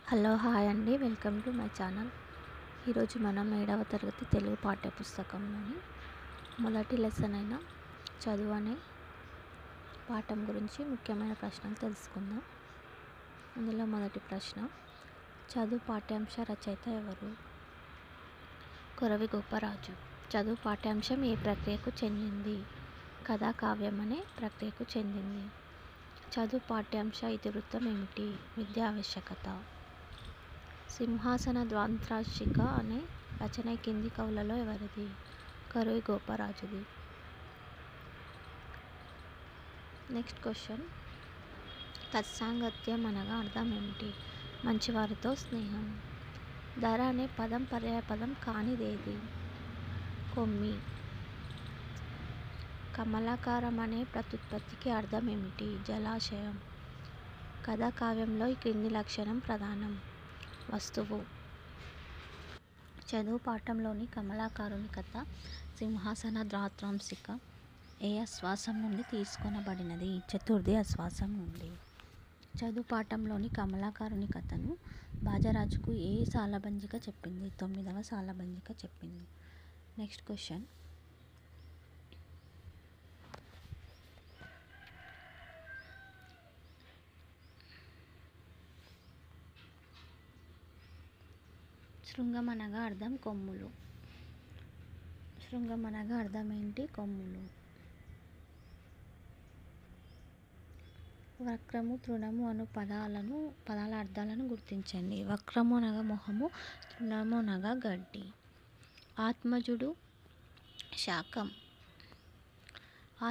Hello hi అండి, welcome to my channel. ఈరోజు మనం 7వ తరగతి తెలుగు పాఠ్యపుస్తకంలోని మొదటి లెసన్ అయిన చదువు అనే పాఠం గురించి ముఖ్యమైన ప్రశ్నలు తెలుసుకుందాం. అందులో మొదటి ప్రశ్న, చదువు పాఠ్యాంశ రచయిత ఎవరు? కొరవి గోపరాజు. చదువు పాఠ్యాంశం ఏ ప్రక్రియకు చెందింది? కథా కావ్యం అనే ప్రక్రియకు చెందింది. చదువు పాఠ్యాంశ ఇతివృత్తం ఏమిటి? విద్యా ఆవశ్యకత. సింహాసన ద్వాంత్రాక్షిక అనే రచన కింది కవులలో ఎవరిది? కొరవి గోపరాజుది. నెక్స్ట్ క్వశ్చన్, తత్సాంగత్యం అనగా అర్థం ఏమిటి? మంచివారితో స్నేహం. ధర అనే పదం పర్యాయపదం కానిదేది? కొమ్మి. కమలాకారం అనే ప్రత్యుత్పత్తికి అర్థం ఏమిటి? జలాశయం. కథా కావ్యంలో ఈ క్రింది లక్షణం ప్రధానం? వస్తువు. చదువు పాఠంలోని కమలాకారుని కథ సింహాసన ద్వాత్రాంశిక ఏ ఆశ్వాసం నుండి తీసుకొనబడినది? చతుర్థి ఆశ్వాసం నుండి. చదువు పాఠంలోని కమలాకారుని కథను బాజరాజుకు ఏ సాలబంజిక చెప్పింది? 9వ సాలబంజిక చెప్పింది. నెక్స్ట్ క్వశ్చన్, శృంగం అనగా అర్థం కొమ్ములు. శృంగం అనగా అర్థం ఏంటి? కొమ్ములు. వక్రము, తృణము అను పదాల అర్థాలను గుర్తించండి. వక్రము అనగా మొహము, తృణము అనగా గడ్డి. ఆత్మజుడు శాకం.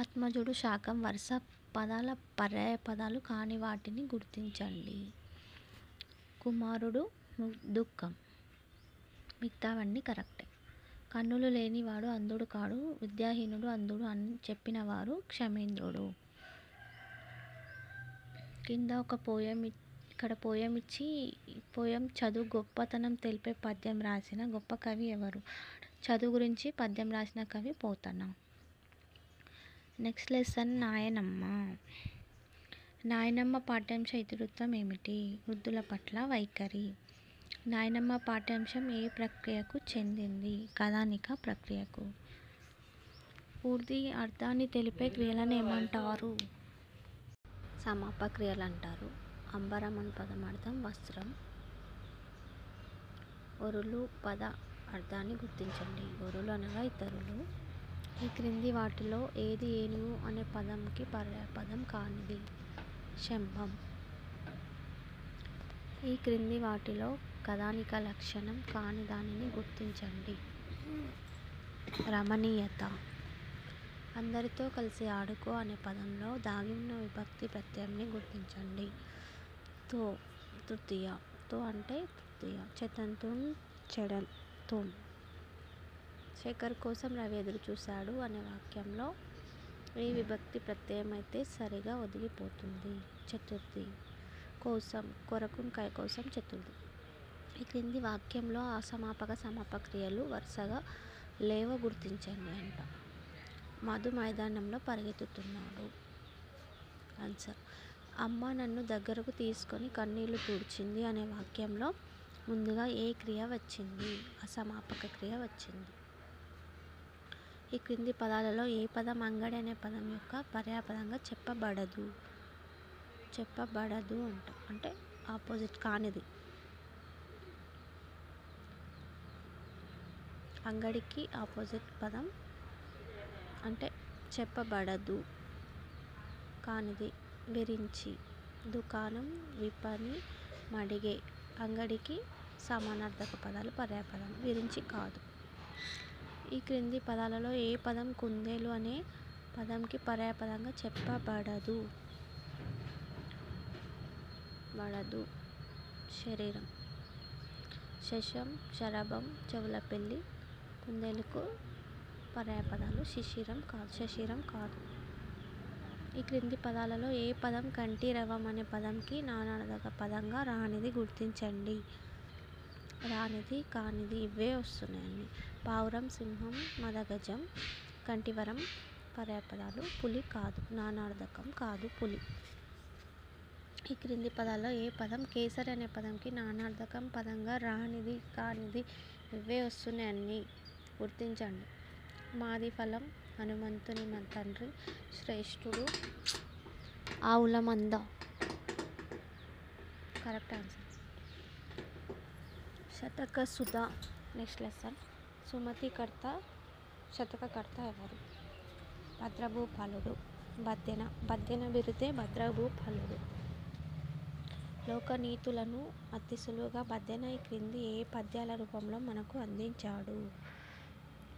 ఆత్మజుడు శాకం వరుస పదాల పర్యాయ పదాలు కాని వాటిని గుర్తించండి. కుమారుడు దుఃఖం. మిగతావన్నీ కరెక్టే. కన్నులు లేనివాడు అంధుడు కాడు, విద్యాహీనుడు అంధుడు అని చెప్పిన వారు క్షమేంద్రుడు. కింద ఒక పోయం ఇక్కడ పోయం ఇచ్చి పోయం చదువు గొప్పతనం తెలిపే పద్యం రాసిన గొప్ప కవి ఎవరు? చదువు గురించి పద్యం రాసిన కవి పోతన. నెక్స్ట్ లెసన్, నాయనమ్మ. నాయనమ్మ పాఠ్యాంశ ఇతివృత్తం ఏమిటి? వృద్ధుల పట్ల వైఖరి. నాయనమ్మ పాఠ్యాంశం ఏ ప్రక్రియకు చెందింది? కథానిక ప్రక్రియకు. పూర్తి అర్థాన్ని తెలిపే క్రియలను ఏమంటారు? సమాపక్రియలు అంటారు. అంబరం అను పదం అర్థం వస్త్రం. ఒరులు పద అర్థాన్ని గుర్తించండి. ఒరులు అనగా ఇతరులు. ఈ క్రింది వాటిలో ఏది ఏనుగు అనే పదంకి పర్యాయపదం కానిది? శంభం. ఈ క్రింది వాటిలో కథానిక లక్షణం కాని దానిని గుర్తించండి. రమణీయత. అందరితో కలిసి ఆడుకో అనే పదంలో దాగి ఉన్న విభక్తి ప్రత్యయాన్ని గుర్తించండి. తో తృతీయ. తో అంటే తృతీయ. చెతంతుం చెడతుం. శేఖర్ కోసం రవి ఎదురు చూశాడు అనే వాక్యంలో ఏ విభక్తి ప్రత్యయం అయితే సరిగా ఒదిగిపోతుంది? చతుర్థి. కోసం కొరకు కై కోసం చతుర్థి. ఈ క్రింది వాక్యంలో అసమాపక సమాపక క్రియలు వరుసగా లేవ గుర్తించండి అంట. మధు మైదానంలో పరిగెత్తుతున్నాడు. ఆన్సర్, అమ్మ నన్ను దగ్గరకు తీసుకొని కన్నీళ్లు తుడిచింది అనే వాక్యంలో ముందుగా ఏ క్రియ వచ్చింది? అసమాపక క్రియ వచ్చింది. ఈ క్రింది పదాలలో ఏ పదం అంగడి అనే పదం యొక్క పర్యాయపదంగా చెప్పబడదు? చెప్పబడదు అంట, అంటే ఆపోజిట్ కానిది. అంగడికి ఆపోజిట్ పదం అంటే చెప్పబడదు కానిది. విరించి. దుకాణం, విపణి, మడిగే. అంగడికి సమానార్థక పదాలు పర్యాయపదం. విరించి కాదు. ఈ క్రింది పదాలలో ఏ పదం కుందేలు అనే పదంకి పర్యాయపదంగా చెప్పబడదు? బడదు. శరీరం. శశం, శరభం, చెవుల పెళ్ళి కుందేలుకు పర్యాయపదాలు. శశిరం కాదు. ఈ క్రింది పదాలలో ఏ పదం కంఠీరవం అనే పదంకి నానార్థక పదంగా రానిది గుర్తించండి. రానిది, కానిది ఇవే వస్తున్నాయండి. పావురం, సింహం, మదగజం, కంఠీవరం పర్యాయపదాలు. పులి కాదు, నానార్థకం కాదు పులి. ఈ క్రింది పదాల్లో ఏ పదం కేసరి అనే పదంకి నానార్థకం పదంగా రానిది కానిది ఇవే వస్తున్నాయి అన్నీ గుర్తించండి. మాది ఫలం హనుమంతుని తండ్రి శ్రేష్ఠుడు ఆవుల మంద. Correct answer. శతక సుధ. Next lesson. సుమతికర్త శతకకర్త ఎవరు? భద్రభూపాలుడు. బద్దెన బిరుదే భద్రభూపాలుడు. లోకనీతులను అతి సులువుగా బద్దెన ఈ క్రింది ఏ పద్యాల రూపంలో మనకు అందించాడు?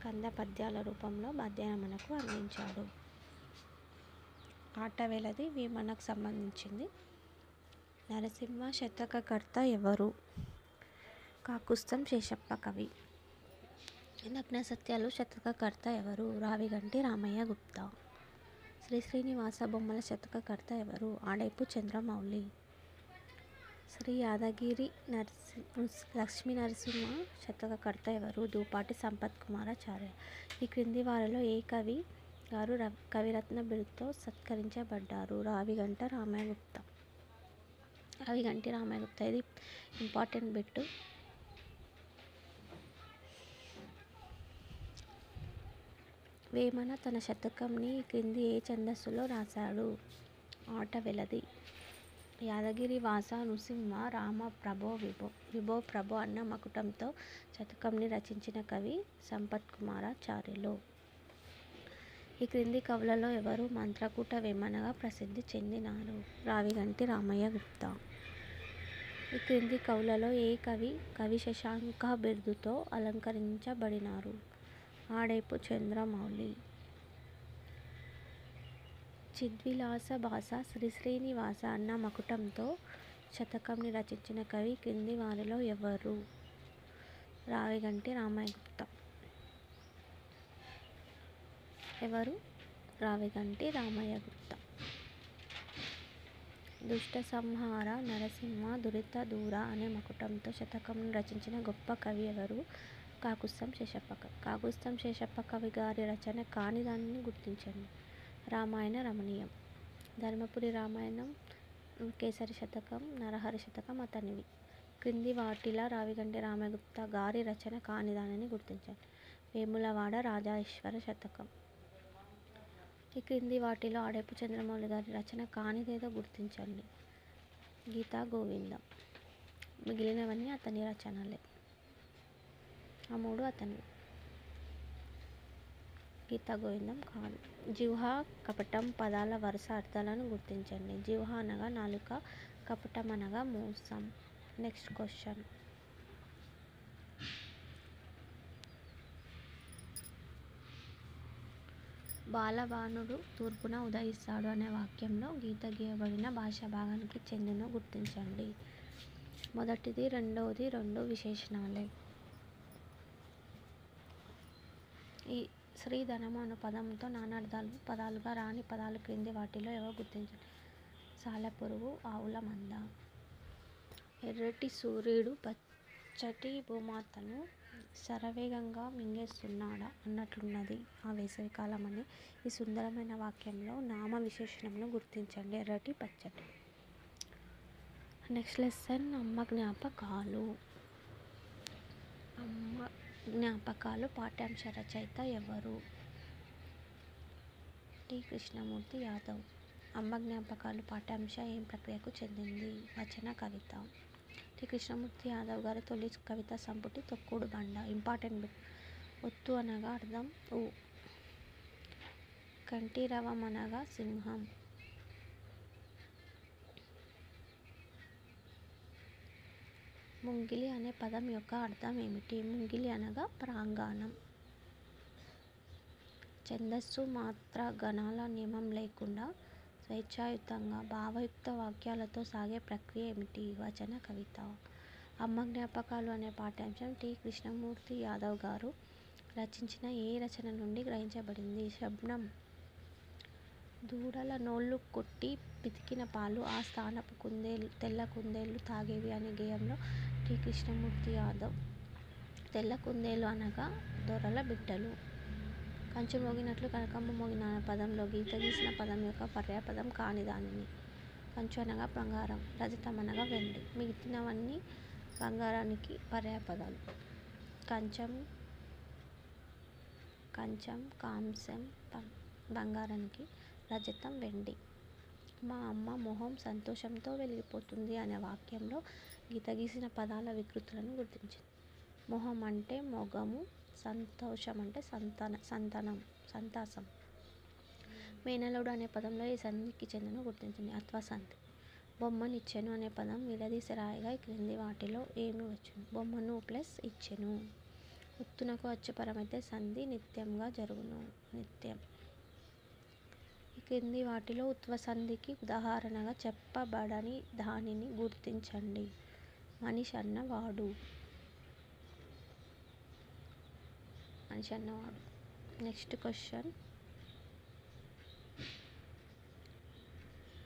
కంద పద్యాల రూపంలో బద్దెన మనకు అందించాడు. ఆటవేలది వేమనకు సంబంధించింది. నరసింహ శతకకర్త ఎవరు? కాకుస్తం శేషప్ప కవి. నగ్న సత్యాలు శతకకర్త ఎవరు? రావిగంటి రామయ్య గుప్తా. శ్రీ శ్రీనివాస బొమ్మల శతకకర్త ఎవరు? ఆడేపు చంద్రమౌళి. శ్రీ యాదగిరి లక్ష్మీ నరసింహ శతకకర్త ఎవరు? దూపాటి సంపత్ కుమారాచార్య. ఈ క్రింది వారిలో ఏ కవి గారు కవిరత్న బిరుదుతో సత్కరించబడ్డారు? రావిగంటి రామయ్య గుప్తా. ఇది ఇంపార్టెంట్ బిట్టు. వేమన తన శతకంని ఈ క్రింది ఏ ఛందస్సులో రాశాడు? ఆటవెలది. యాదగిరి వాస నృసింహ రామ ప్రభో విభో ప్రభో అన్న మకుటంతో శతకంని రచించిన కవి సంపత్ కుమారాచార్యులు. ఈ క్రింది కవులలో ఎవరు మంత్రకూట వేమనగా ప్రసిద్ధి చెందినారు? రావిగంటి రామయ్య గుప్తా. ఈ క్రింది కవులలో ఏ కవి శశాంక బిరుదుతో అలంకరించబడినారు? ఆడేపు చంద్రమౌళి. చిద్విలాస భాస శ్రీనివాస అన్న మకుటంతో శతకంని రచించిన కవి క్రింది వారిలో ఎవరు? రావిగంటి రామయ్య గుప్తా. ఎవరు? రావిగంటి రామయ్య గుప్తా. దుష్ట సంహార నరసింహ దురిత దూర అనే మకుటంతో శతకంను రచించిన గొప్ప కవి ఎవరు? కాకుస్తం శేషప్ప కవి. కాకుస్తం శేషప్ప కవి గారి రచన కాని దానిని గుర్తించండి. రామాయణ రమణీయం. ధర్మపురి రామాయణం, కేసరి శతకం, నరహరి శతకం అతనివి. క్రింది వాటిలా రావిగంటి రామయ్య గుప్తా గారి రచన కాని దానిని గుర్తించండి. వేములవాడ రాజేశ్వర శతకం. ఈ క్రింది వాటిలో ఆడేపు చంద్రమౌళి గారి రచన కానిదేదో గుర్తించండి. గీతా గోవిందం. మిగిలినవన్నీ అతని రచనలే. ఆ మూడు అతనివి. గీతా గోవిందం కాదు. జిహ్వ కపటం పదాల వరుస అర్థాలను గుర్తించండి. జిహ్వ అనగా నాలుక, కపటం అనగా మోసం. Next question. బాలబాణుడు తూర్పున ఉదయిస్తాడు అనే వాక్యంలో గీత గీయబడిన భాషా భాగానికి చెందిన గుర్తించండి. మొదటిది రెండవది రెండు విశేషణాలే. ఈ శ్రీధనము అను పదంతో నానార్థాలు పదాలుగా రాని పదాలు క్రింది వాటిలో ఏవో గుర్తించండి. సాలెపురుగు, ఆవుల మంద. ఎర్రటి సూర్యుడు పచ్చటి భూమాతను శరవేగంగా మింగేస్తున్నాడా అన్నట్లున్నది ఆ వేసవికాలం అని ఈ సుందరమైన వాక్యంలో నామ విశేషణంను గుర్తించండి. ఎర్రటి, పచ్చటి. Next lesson. అమ్మ జ్ఞాపకాలు. అమ్మ జ్ఞాపకాలు పాఠ్యాంశ రచయిత ఎవరు? టి. కృష్ణమూర్తి యాదవ్. అమ్మ జ్ఞాపకాలు పాఠ్యాంశ ఏం ప్రక్రియకు చెందింది? వచన కవిత. టి. కృష్ణమూర్తి యాదవ్ గారి తొలి కవితా సంపుటి తొక్కుడు బండ. Important bit. ఒత్తు అనగా అర్థం ఊ. కంఠీరవం అనగా సింహం. ముంగిలి అనే పదం యొక్క అర్థం ఏమిటి? ముంగిలి అనగా ప్రాంగణం. ఛందస్సు మాత్ర గణాల నియమం లేకుండా స్వేచ్ఛాయుతంగా భావయుక్త వాక్యాలతో సాగే ప్రక్రియ ఏమిటి? వచన కవిత. అమ్మ జ్ఞాపకాలు అనే పాఠ్యాంశం టి. కృష్ణమూర్తి యాదవ్ గారు రచించిన ఏ రచన నుండి గ్రహించబడింది? శబ్నం. దూడల నోళ్లు కొట్టి పితికిన పాలు ఆ స్థానపు తెల్ల కుందేళ్లు తాగేవి అనే గేయంలో టి. కృష్ణమూర్తి యాదవ్. తెల్ల కుందేళ్లు అనగా దొరల బిడ్డలు. కంచు మోగినట్లు కనకమ్మ మోగిన అనే పదంలో గీత గీసిన పదం యొక్క పర్యాయపదం కాని దానిని కంచు అనగా బంగారం, రజతం అనగా వెండి. మిగిలినవన్నీ బంగారానికి పర్యాయపదాలు. కంచం, కాంస్యం బంగారానికి, రజతం వెండి. మా అమ్మ మొహం సంతోషంతో వెలిగిపోతుంది అనే వాక్యంలో గీత గీసిన పదాల వికృతులను గుర్తించింది. మొహం అంటే మొగము, సంతోషం అంటే సంతాసం. మేనలుడు అనే పదంలో ఏ సంధికి చెందిన గుర్తించింది. అత్వసంధి. బొమ్మనిచ్చెను అనే పదం విడదీసి రాయగా ఈ క్రింది వాటిలో ఏమి వచ్చును? బొమ్మను ప్లస్ ఇచ్చెను. ఉత్తునకు అచ్చుపరమైతే సంధి నిత్యంగా జరుగును. నిత్యం. ఈ క్రింది వాటిలో ఉత్వసంధికి ఉదాహరణగా చెప్పబడని దానిని గుర్తించండి. మనిషి అన్నవాడు. Next question.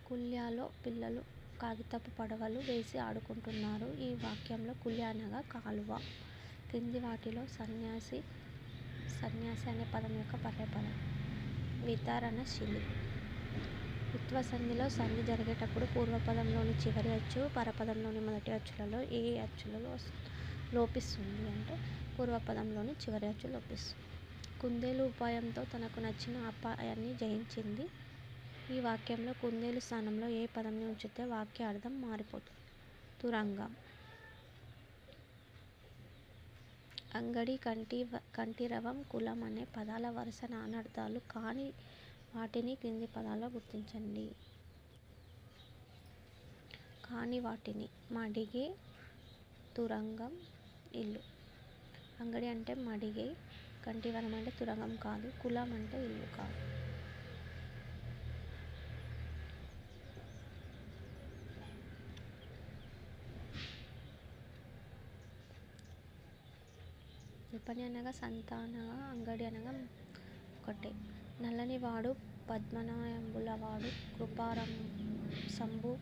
కుల్యాలో పిల్లలు కాగితపు పడవలు వేసి ఆడుకుంటున్నారు. ఈ వాక్యంలో కుల్య అనగా కాలువ. క్రింది వాటిలో సన్యాసి అనే పదం యొక్క పర్యాయపదం. వితరణశీలి. ఉత్వసంధిలో సంధి జరిగేటప్పుడు పూర్వపదంలోని చివరి అచ్చు, పరపదంలోని మొదటి అచ్చులలో ఏ అచ్చులలో లోపిస్తుంది అంటే పూర్వపదంలోని చివరి అచ్చు లోపిస్తుంది. కుందేలు ఉపాయంతో తనకు నచ్చిన అపాయాన్ని జయించింది. ఈ వాక్యంలో కుందేలు స్థానంలో ఏ పదంని ఉంచితే వాక్య అర్థం మారిపోతుంది? తురంగం. అంగడి, కంఠీరవం, కులం అనే పదాల వరుస నానార్థాలు కాని వాటిని క్రింది పదాల్లో గుర్తించండి. మడిగే, తురంగం, ఇల్లు. అంగడి అంటే మడిగే, కంఠీరవం అంటే తురంగం కాదు, కులం అంటే ఇల్లు కాదు. విపణి అనగా సంత అనగా అంగడి అనగా ఒకటే. నల్లని వాడు, పద్మనాయంబులవాడు, కృపారంభంబు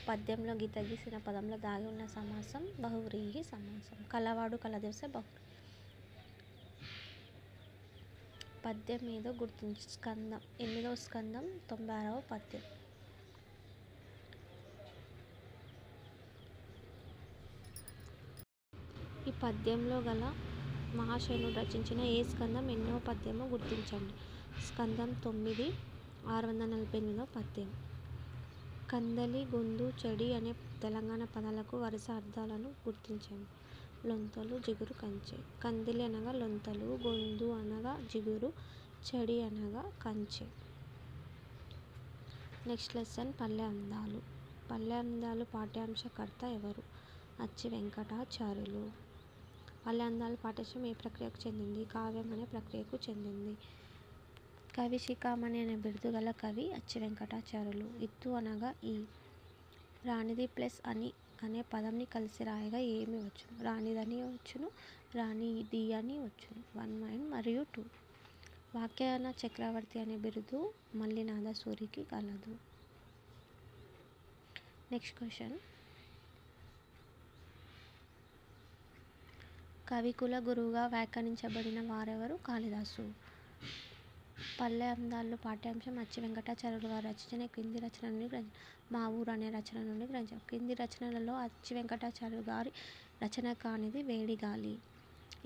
పద్యంలో గీత గీసిన పదంలో దాగి ఉన్న సమాసం బహువ్రీహి సమాసం. కలవాడు, కలదోసె బహువ్రీహి. పద్యం ఏదో గుర్తించి. స్కందం. 8వ స్కందం 96వ పద్యం. ఈ పద్యంలో గల మహాశయుడు రచించిన ఏ స్కందం ఎన్నో పద్యమో గుర్తించండి. స్కందం 9 648వ పద్యం. కందలి, గొందు, చెడి అనే తెలంగాణ పదాలకు వరుస అర్థాలను గుర్తించండి. లొంతలు, జిగురు, కంచె. కందిలి అనగా లొంతలు, గొందు అనగా జిగురు, చెడి అనగా కంచె. నెక్స్ట్ లెసన్ పల్లె అందాలు. పల్లె అందాలు పాఠ్యాంశకర్త ఎవరు? అచ్చి వెంకటాచార్యులు. పల్లె అందాలు పాఠ్యాంశం ఏ ప్రక్రియకు చెందింది? కావ్యం అనే ప్రక్రియకు చెందింది. కవి శిఖామణి అనే బిరుదు గల కవి అచ్చి వెంకటాచార్యులు. ఇత్తు అనగా ఈ. రానిది ప్లస్ అని అనే పదంని కలిసి రాయగా ఏమి వచ్చును? రానిదని వచ్చును, రానిది అని వచ్చును. 1 మరియు 2. వ్యాఖ్యాన చక్రవర్తి అనే బిరుదు మల్లినాథసూరికి కలదు. Next question. కవికుల గురువుగా వ్యాఖ్యానించబడిన వారెవరు? కాళిదాసు. పల్లె అందాలు పాఠ్యాంశం అచ్చి వెంకటాచార్యులు గారు రచించిన క్రింది రచన నుండి మా ఊరు అనే రచన నుండి గ్రహించారు. క్రింది రచనలలో అచ్చి వెంకటాచార్యులు గారి రచన కానిది వేడిగాలి.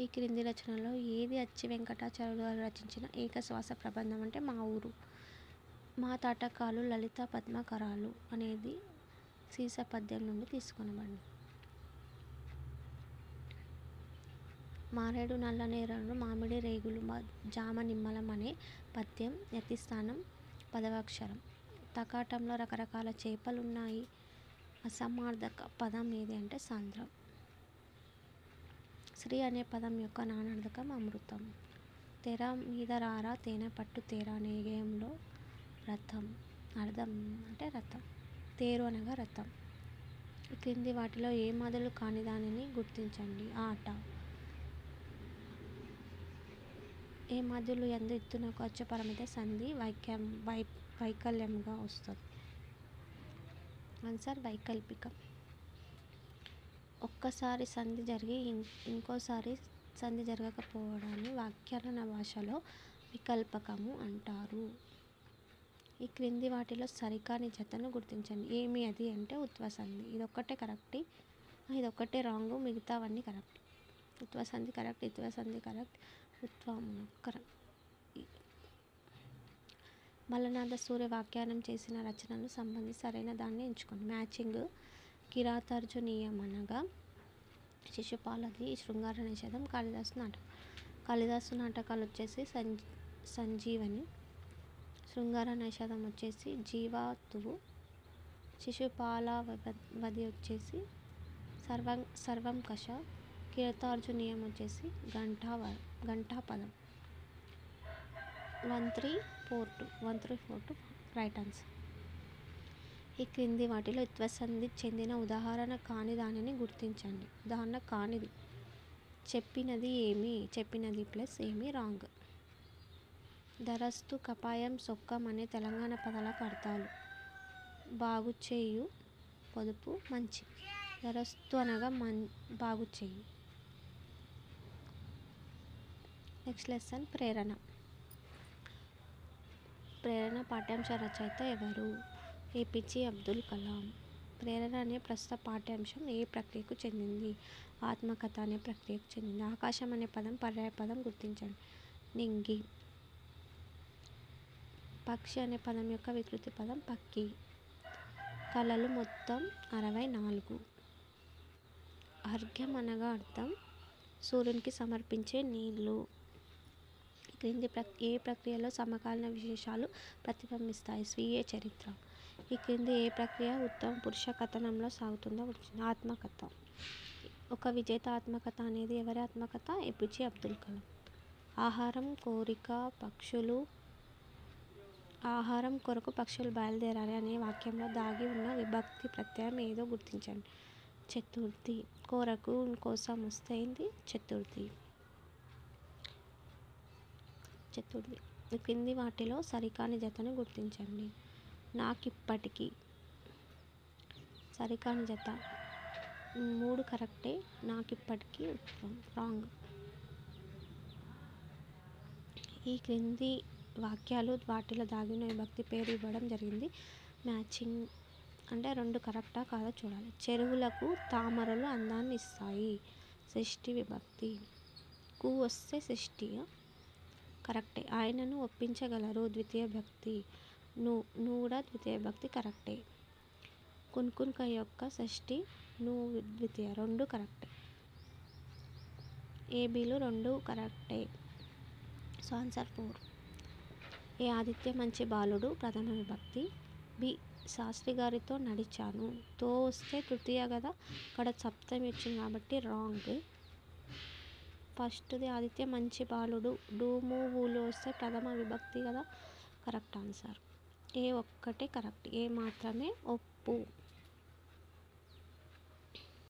ఈ క్రింది రచనలో ఏది అచ్చి వెంకటాచార్యులు గారు రచించిన ఏకశ్వాస ప్రబంధం అంటే మా ఊరు. మా తాటకాలు లలిత పద్మకరాలు అనేది సీస పద్యం నుండి తీసుకొనబడింది. మారేడు నల్ల నేరేడు మామిడి రేగులు జామ నిమ్మలం అనే పద్యం యతిస్థానం 10వ అక్షరం. తకాటంలో రకరకాల చేపలున్నాయి. అసమార్థక పదం ఏది అంటే సాంద్రం. శ్రీ అనే పదం యొక్క నానార్థకం అమృతం. తెర మీద రారా తేనె పట్టు తేరా అనే గేయంలో రథం అర్థం అంటే రథం. తేరు అనగా రథం. ఈ క్రింది వాటిలో ఏ మొదలు కాని దానిని గుర్తించండి. ఆట. ఏ మధ్యలో ఎందు ఎత్తునకు అచ్చుపరమైతే సంధి వైకల్యంగా వస్తుంది. ఆన్సర్ వైకల్పికం. ఒక్కసారి సంధి జరిగి ఇంకోసారి సంధి జరగకపోవడాన్ని వ్యాకరణ భాషలో వికల్పకము అంటారు. ఈ క్రింది వాటిలో సరికాని జతను గుర్తించండి. ఏమి అది అంటే ఉత్వసంధి. ఇదొక్కటే కరెక్ట్, ఇదొక్కటే రాంగ్, మిగతావన్నీ కరెక్ట్. ఉత్వసంధి కరెక్ట్, ఇత్వసంధి కరెక్ట్, ఉత్వమనం కరెక్ట్. మల్లనాథ సూర్య వ్యాఖ్యానం చేసిన రచనలు సంబంధించి సరైన దాన్ని ఎంచుకోండి. మ్యాచింగ్. కిరాతార్జునీయమనగా శిశుపాలది, శృంగార నిషేధం, కాళిదాసు నాటకం. కాళిదాసు నాటకాలు వచ్చేసి సంజీవని, శృంగార నిషేధం వచ్చేసి జీవాతువు, శిశుపాల వధి వచ్చేసి సర్వంకష, కిరాతార్జునీయం వచ్చేసి ఘంటాపదం. 1342 రైట్ ఆన్సర్. ఈ క్రింది వాటిలో ఉత్వసంధి చెందిన ఉదాహరణ కాని దానిని గుర్తించండి. ఉదాహరణ కానిది చెప్పినది ఏమి, చెప్పినది ప్లస్ ఏమి రాంగ్. దరస్తు, కపాయం, సొక్కం అనే తెలంగాణ పదాలకు అర్థాలు. బాగుచేయు, పొదుపు, మంచి. దరస్తు అనగా బాగుచేయు. నెక్స్ట్ లెసన్ ప్రేరణ. ప్రేరణ పాఠ్యాంశ రచయిత ఎవరు? ఏపీజే అబ్దుల్ కలాం. ప్రేరణ అనే ప్రస్తుత పాఠ్యాంశం ఏ ప్రక్రియకు చెందింది? ఆత్మకథ అనే ప్రక్రియకు చెందింది. ఆకాశం అనే పదం పర్యాయ పదం గుర్తించండి. నింగి. పక్షి అనే పదం యొక్క వికృతి పదం పక్కి. కళలు మొత్తం 64. అర్ఘ్యం అనగా అర్థం సూర్యునికి సమర్పించే నీళ్ళు. క్రింది ఏ ప్రక్రియలో సమకాలీన విశేషాలు ప్రతిబింబిస్తాయి? స్వీయ చరిత్ర. ఈ క్రింది ఏ ప్రక్రియ ఉత్తమ పురుష కథనంలో సాగుతుందో గుర్తించండి. ఆత్మకథ. ఒక విజేత ఆత్మకథ అనేది ఎవరి ఆత్మకథ? ఏపీజే అబ్దుల్ కలాం. ఆహారం, కోరిక, పక్షులు. ఆహారం కొరకు పక్షులు బయలుదేరాలి అనే వాక్యంలో దాగి ఉన్న విభక్తి ప్రత్యయం ఏదో గుర్తించండి. చతుర్థి. కొరకు, కోసం వస్తే ఏంది? చతుర్థి. క్రింది వాటిలో సరికాని జతను గుర్తించండి. నాకిప్పటికీ. సరికాని జత 3 కరెక్టే, నాకిప్పటికీ రాంగ్. ఈ క్రింది వాక్యాలు వాటిలో దాగిన విభక్తి పేరు ఇవ్వడం జరిగింది. మ్యాచింగ్ అంటే 2 కరెక్టా కాదో చూడాలి. చెరువులకు తామరలు అందాన్ని ఇస్తాయి. షష్ఠి విభక్తి. కు వస్తే షష్ఠి కరెక్టే. ఆయనను ఒప్పించగలరు ద్వితీయ భక్తి. నువ్వు కూడా ద్వితీయ భక్తి కరెక్టే. కున్కున్క యొక్క షష్ఠి నువ్వు ద్వితీయ. 2 కరెక్టే. ఏబీలు 2 కరెక్టే. So answer 4. ఏ ఆదిత్య మంచి బాలుడు ప్రథమ విభక్తి. బి శాస్త్రి గారితో నడిచాను. తో వస్తే తృతీయ కదా, ఇక్కడ సప్తమి వచ్చింది కాబట్టి రాంగ్. ఫస్ట్ది ఆదిత్య మంచి బాలుడు, డూమువులు వస్తే ప్రథమ విభక్తి కదా, కరెక్ట్ ఆన్సర్. ఏ ఒక్కటే కరెక్ట్, ఏ మాత్రమే ఒప్పు.